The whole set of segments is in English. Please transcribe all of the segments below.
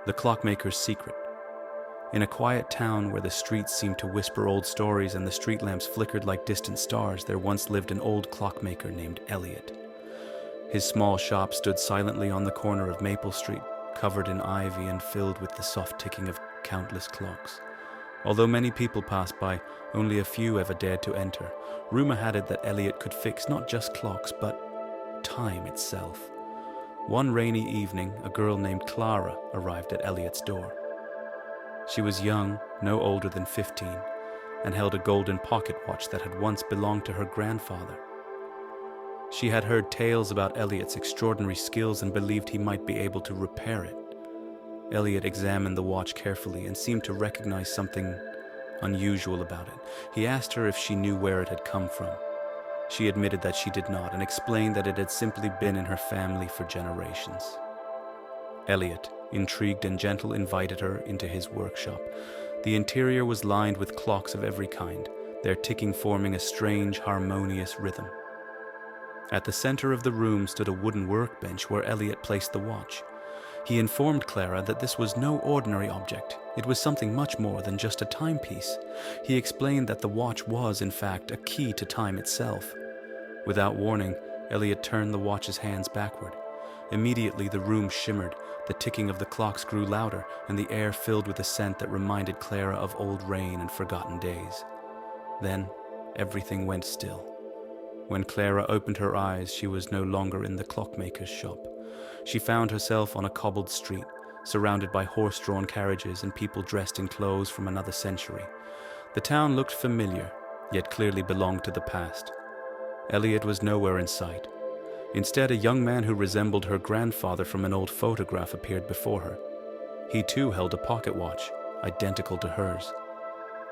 The Clockmaker's Secret. In a quiet town where the streets seemed to whisper old stories and the street lamps flickered like distant stars, there once lived an old clockmaker named Elliot. His small shop stood silently on the corner of Maple Street, covered in ivy and filled with the soft ticking of countless clocks. Although many people passed by, only a few ever dared to enter. Rumor had it that Elliot could fix not just clocks, but time itself. One rainy evening, a girl named Clara arrived at Elliot's door. She was young, no older than 15, and held a golden pocket watch that had once belonged to her grandfather. She had heard tales about Elliot's extraordinary skills and believed he might be able to repair it. Elliot examined the watch carefully and seemed to recognize something unusual about it. He asked her if she knew where it had come from. She admitted that she did not and explained that it had simply been in her family for generations. Elliot, intrigued and gentle, invited her into his workshop. The interior was lined with clocks of every kind, their ticking forming a strange, harmonious rhythm. At the center of the room stood a wooden workbench where Elliot placed the watch. He informed Clara that this was no ordinary object. It was something much more than just a timepiece. He explained that the watch was, in fact, a key to time itself. Without warning, Elliot turned the watch's hands backward. Immediately, the room shimmered, the ticking of the clocks grew louder, and the air filled with a scent that reminded Clara of old rain and forgotten days. Then, everything went still. When Clara opened her eyes, she was no longer in the clockmaker's shop. She found herself on a cobbled street, surrounded by horse-drawn carriages and people dressed in clothes from another century. The town looked familiar, yet clearly belonged to the past. Elliot was nowhere in sight. Instead, a young man who resembled her grandfather from an old photograph appeared before her. He too held a pocket watch, identical to hers.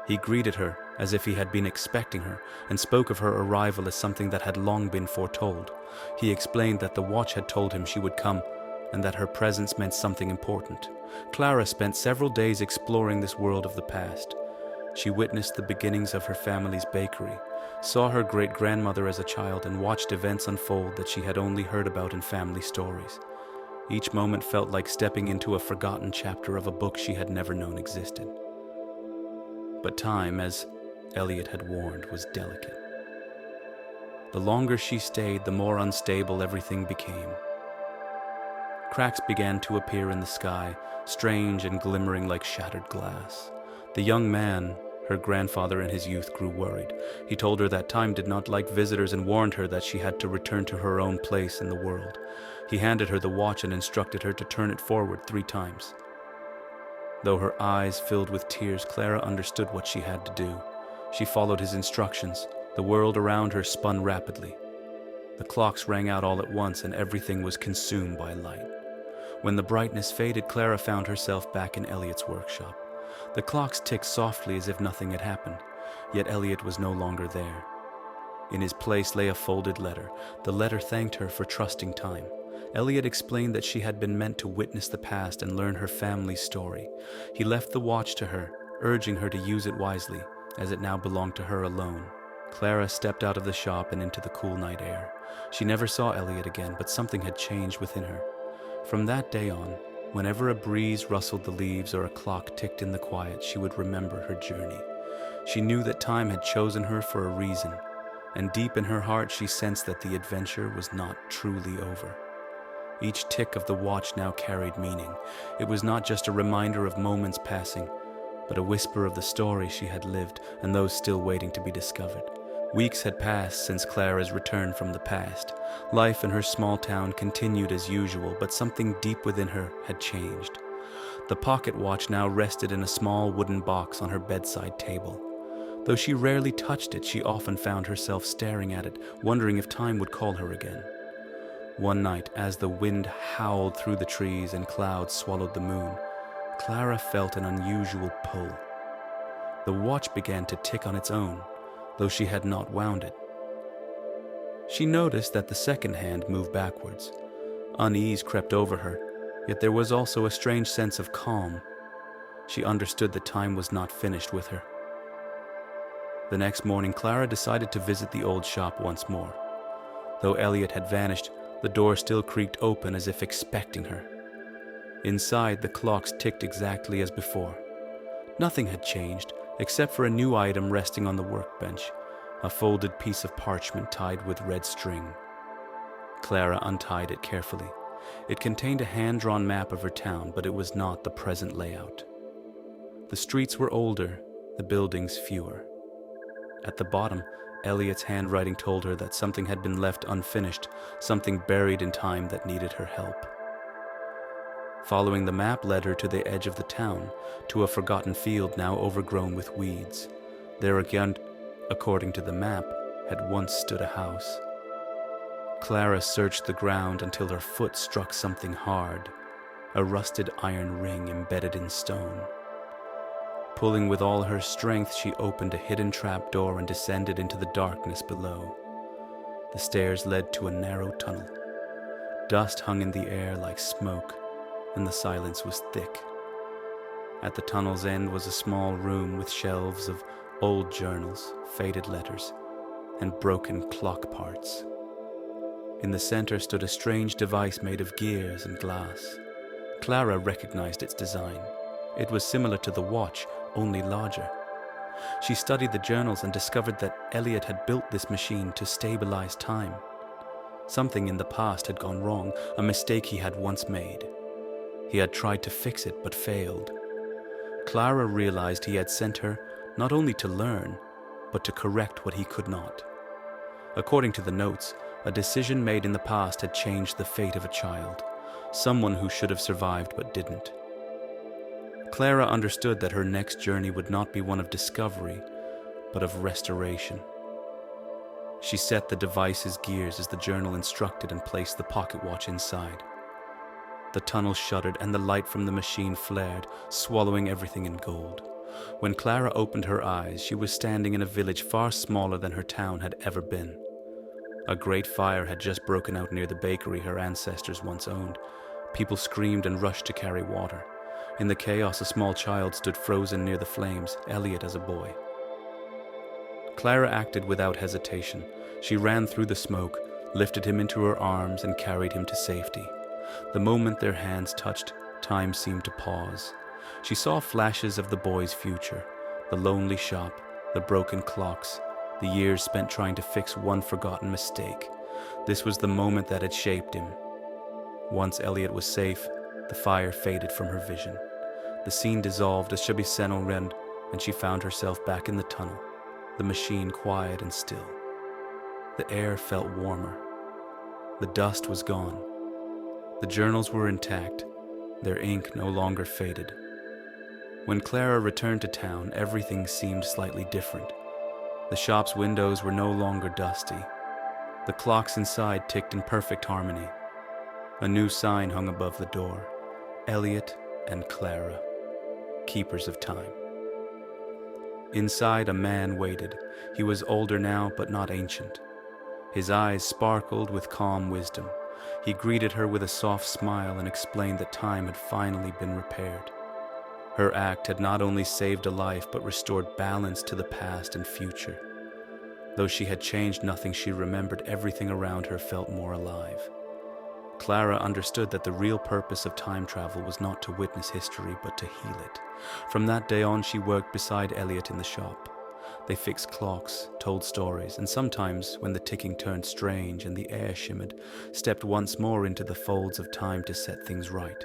He greeted her as if he had been expecting her and spoke of her arrival as something that had long been foretold. He explained that the watch had told him she would come and that her presence meant something important. Clara spent several days exploring this world of the past. She witnessed the beginnings of her family's bakery, saw her great-grandmother as a child, and watched events unfold that she had only heard about in family stories. Each moment felt like stepping into a forgotten chapter of a book she had never known existed. But time, as Elliot had warned, was delicate. The longer she stayed, the more unstable everything became. Cracks began to appear in the sky, strange and glimmering like shattered glass. The young man, her grandfather in his youth, grew worried. He told her that time did not like visitors and warned her that she had to return to her own place in the world. He handed her the watch and instructed her to turn it forward 3 times. Though her eyes filled with tears, Clara understood what she had to do. She followed his instructions. The world around her spun rapidly. The clocks rang out all at once and everything was consumed by light. When the brightness faded, Clara found herself back in Elliot's workshop. The clocks ticked softly as if nothing had happened, yet Elliot was no longer there. In his place lay a folded letter. The letter thanked her for trusting time. Elliot explained that she had been meant to witness the past and learn her family's story. He left the watch to her, urging her to use it wisely, as it now belonged to her alone. Clara stepped out of the shop and into the cool night air. She never saw Elliot again, but something had changed within her. From that day on, whenever a breeze rustled the leaves or a clock ticked in the quiet, she would remember her journey. She knew that time had chosen her for a reason, and deep in her heart she sensed that the adventure was not truly over. Each tick of the watch now carried meaning. It was not just a reminder of moments passing, but a whisper of the story she had lived and those still waiting to be discovered. Weeks had passed since Clara's return from the past. Life in her small town continued as usual, but something deep within her had changed. The pocket watch now rested in a small wooden box on her bedside table. Though she rarely touched it, she often found herself staring at it, wondering if time would call her again. One night, as the wind howled through the trees and clouds swallowed the moon, Clara felt an unusual pull. The watch began to tick on its own, though she had not wound it. She noticed that the second hand moved backwards. Unease crept over her, yet there was also a strange sense of calm. She understood that time was not finished with her. The next morning, Clara decided to visit the old shop once more. Though Elliot had vanished, the door still creaked open as if expecting her. Inside, the clocks ticked exactly as before. Nothing had changed, except for a new item resting on the workbench, a folded piece of parchment tied with red string. Clara untied it carefully. It contained a hand-drawn map of her town, but it was not the present layout. The streets were older, the buildings fewer. At the bottom, Elliot's handwriting told her that something had been left unfinished, something buried in time that needed her help. Following the map led her to the edge of the town, to a forgotten field now overgrown with weeds. There again, according to the map, had once stood a house. Clara searched the ground until her foot struck something hard, a rusted iron ring embedded in stone. Pulling with all her strength, she opened a hidden trap door and descended into the darkness below. The stairs led to a narrow tunnel. Dust hung in the air like smoke, and the silence was thick. At the tunnel's end was a small room with shelves of old journals, faded letters, and broken clock parts. In the center stood a strange device made of gears and glass. Clara recognized its design. It was similar to the watch, only larger. She studied the journals and discovered that Elliot had built this machine to stabilize time. Something in the past had gone wrong, a mistake he had once made. He had tried to fix it but failed. Clara realized he had sent her not only to learn, but to correct what he could not. According to the notes, a decision made in the past had changed the fate of a child, someone who should have survived but didn't. Clara understood that her next journey would not be one of discovery, but of restoration. She set the device's gears as the journal instructed and placed the pocket watch inside. The tunnel shuddered and the light from the machine flared, swallowing everything in gold. When Clara opened her eyes, she was standing in a village far smaller than her town had ever been. A great fire had just broken out near the bakery her ancestors once owned. People screamed and rushed to carry water. In the chaos, a small child stood frozen near the flames, Elliot as a boy. Clara acted without hesitation. She ran through the smoke, lifted him into her arms, and carried him to safety. The moment their hands touched, time seemed to pause. She saw flashes of the boy's future, the lonely shop, the broken clocks, the years spent trying to fix one forgotten mistake. This was the moment that had shaped him. Once Elliot was safe, the fire faded from her vision. The scene dissolved as Shabiseno ran, and she found herself back in the tunnel, the machine quiet and still. The air felt warmer. The dust was gone. The journals were intact, their ink no longer faded. When Clara returned to town, everything seemed slightly different. The shop's windows were no longer dusty. The clocks inside ticked in perfect harmony. A new sign hung above the door: Elliot and Clara, keepers of time. Inside, a man waited. He was older now, but not ancient. His eyes sparkled with calm wisdom. He greeted her with a soft smile and explained that time had finally been repaired. Her act had not only saved a life, but restored balance to the past and future. Though she had changed nothing, she remembered everything around her felt more alive. Clara understood that the real purpose of time travel was not to witness history, but to heal it. From that day on, she worked beside Elliot in the shop. They fixed clocks, told stories, and sometimes, when the ticking turned strange and the air shimmered, stepped once more into the folds of time to set things right.